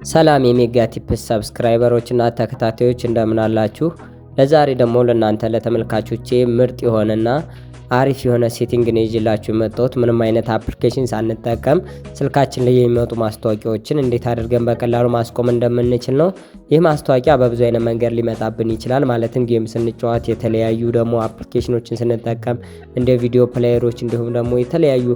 ሰላም የሜጋ ቲፕስ ሰብስክራይበሮች እና ተከታታዮች እንደምን አላችሁ? ለዛሬ ደግሞ ለእናንተ ለተመልካቾቼ ምርጥ የሆነና አሪፍ የሆነ ሴቲንግ ነው ይዤላችሁ የመጣሁት። ምንም አይነት አፕሊኬሽን ሳንጠቀም ስልካችን ላይ የሚመጡ ማስታወቂያዎችን እንዴት አድርገን በቀላሉ ማስቆም እንደምንችል ነው። ይህ ማስታወቂያ በብዙ አይነት መንገድ ሊመጣብን ይችላል። ማለትም ጌም ስንጫወት፣ የተለያዩ ደግሞ አፕሊኬሽኖችን ስንጠቀም እንደ ቪዲዮ ፕሌየሮች፣ እንዲሁም ደግሞ የተለያዩ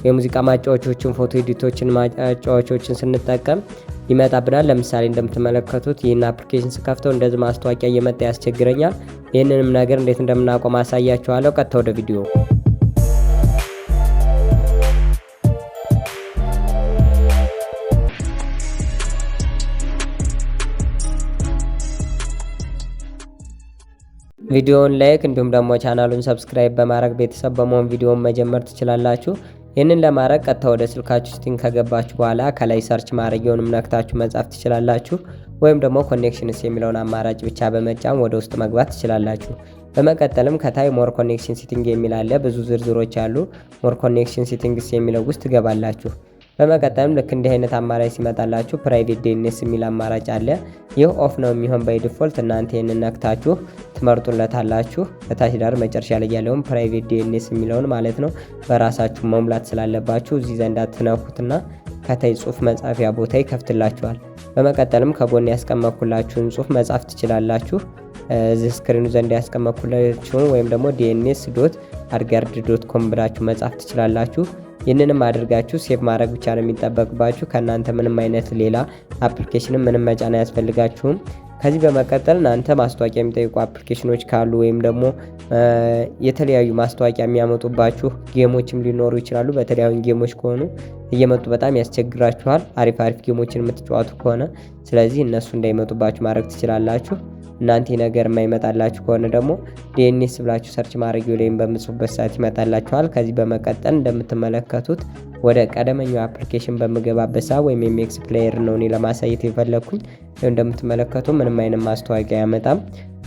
የሙዚቃ ማጫወቻዎችን፣ ፎቶ ኤዲቶችን ማጫወቻዎችን ስንጠቀም ይመጣብናል። ለምሳሌ እንደምትመለከቱት ይህን አፕሊኬሽን ስከፍተው እንደዚህ ማስታወቂያ እየመጣ ያስቸግረኛል። ይህንንም ነገር እንዴት እንደምናቆም አሳያችኋለሁ። ቀጥታ ወደ ቪዲዮ። ቪዲዮውን ላይክ እንዲሁም ደግሞ ቻናሉን ሰብስክራይብ በማድረግ ቤተሰብ በመሆን ቪዲዮውን መጀመር ትችላላችሁ። ይህንን ለማድረግ ቀጥታ ወደ ስልካችሁ ሴቲንግ ከገባችሁ በኋላ ከላይ ሰርች ማድረጊያውንም ነክታችሁ መጻፍ ትችላላችሁ። ወይም ደግሞ ኮኔክሽንስ የሚለውን አማራጭ ብቻ በመጫን ወደ ውስጥ መግባት ትችላላችሁ። በመቀጠልም ከታይ ሞር ኮኔክሽን ሴቲንግ የሚል አለ። ብዙ ዝርዝሮች አሉ። ሞር ኮኔክሽን ሴቲንግስ የሚለው ውስጥ ትገባላችሁ። በመቀጠልም ልክ እንዲህ አይነት አማራጭ ሲመጣላችሁ ፕራይቬት ዲኤንኤስ የሚል አማራጭ አለ። ይህ ኦፍ ነው የሚሆን ባይ ዲፎልት። እናንተ ይህንን ነክታችሁ ትመርጡለታላችሁ። ከታች ዳር መጨረሻ ላይ ያለውን ፕራይቬት ዲኤንኤስ የሚለውን ማለት ነው በራሳችሁ መሙላት ስላለባችሁ እዚህ ዘንድ ትነኩትና ከታይ ጽሁፍ መጻፊያ ቦታ ይከፍትላችኋል። በመቀጠልም ከጎን ያስቀመጥኩላችሁን ጽሁፍ መጻፍ ትችላላችሁ። እዚህ ስክሪኑ ዘንድ ያስቀመጥኩላችሁን ወይም ደግሞ dns.adgard.com ብላችሁ መጻፍ ትችላላችሁ። ይህንንም አድርጋችሁ ሴቭ ማድረግ ብቻ ነው የሚጠበቅባችሁ። ከእናንተ ምንም አይነት ሌላ አፕሊኬሽንም ምንም መጫን አያስፈልጋችሁም። ከዚህ በመቀጠል እናንተ ማስታወቂያ የሚጠይቁ አፕሊኬሽኖች ካሉ ወይም ደግሞ የተለያዩ ማስታወቂያ የሚያመጡባችሁ ጌሞችም ሊኖሩ ይችላሉ። በተለያዩ ጌሞች ከሆኑ እየመጡ በጣም ያስቸግራችኋል፣ አሪፍ ጌሞችን የምትጫወቱ ከሆነ። ስለዚህ እነሱ እንዳይመጡባችሁ ማድረግ ትችላላችሁ። እናንተ ነገር የማይመጣላችሁ ከሆነ ደግሞ ዲኤንኤስ ብላችሁ ሰርች ማድረግ ወይም በምጽፉበት ሰዓት ይመጣላችኋል። ከዚህ በመቀጠል እንደምትመለከቱት ወደ ቀደመኛው አፕሊኬሽን በምገባበት ሰዓት ወይም ኤምኤክስ ፕሌየር ነው እኔ ለማሳየት የፈለኩኝ። እንደምትመለከቱ ምንም አይነት ማስታወቂያ አያመጣም።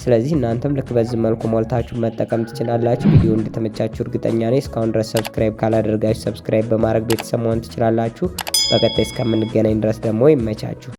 ስለዚህ እናንተም ልክ በዚህ መልኩ ሞልታችሁ መጠቀም ትችላላችሁ። ቪዲዮ እንደተመቻችሁ እርግጠኛ ነኝ። እስካሁን ድረስ ሰብስክራይብ ካላደረጋችሁ ሰብስክራይብ በማድረግ ቤተሰብ መሆን ትችላላችሁ። በቀጣይ እስከምንገናኝ ድረስ ደግሞ ይመቻችሁ።